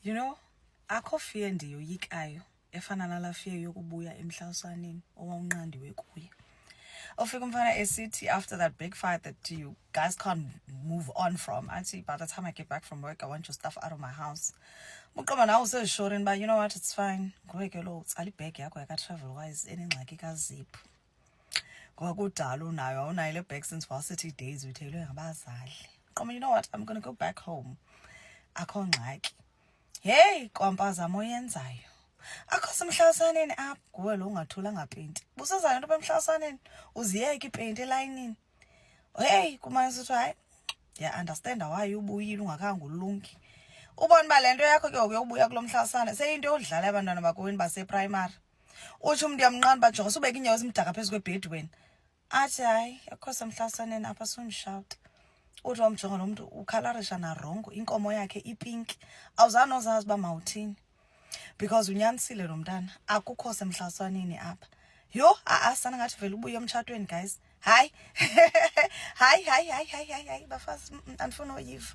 You know, akho fear ndiyoyikayo efana nala fear yokubuya emhlasaneni owawunqandiwe kuye. Ofika umfana esithi after that big fight that you guys can't move on from, athi by the time I get back from work I want your stuff out of my house. Muqoma nawe useshoring ba, you know what, it's fine. Ngoba ke lo utsala ibag yakho yaka travel wise enengxaki kazipho. Ngoba kudala unayo awunayo le bag since varsity days uyithelwe ngabazali. Muqoma, you know what, I'm going to go back home. Akho ngxaki. Hey, kwampazamo oyenzayo. Akho semhlasaneni apha kuwe lo ungathulanga paint. Busezayo into bemhlasaneni uziyeke ipaint elayinini. Hey, kumane sithi hayi. Yeah, understand why ubuyile ungakanga ulungi. Ubona ba lento yakho ke ukuyobuya kulomhlasane seyinto yodlala abantwana bakweni base primary. Uthi umuntu yamnqanda bajonga ubeka inyawo ezimdaka phezulu kwebed wena. Athi hayi, akho semhlasaneni apha somshout. Uthi wamjonga lo muntu ukhalarisha na rongo, inkomo yakhe ipink. Awuzana ozazi ba mawuthini. Because unyanisile lo mntana akukho semhlasaneni apha. Yo, sana ngathi vele ubuye emtshatweni guys. Hayi. Hayi bafazi andifuna uyiva.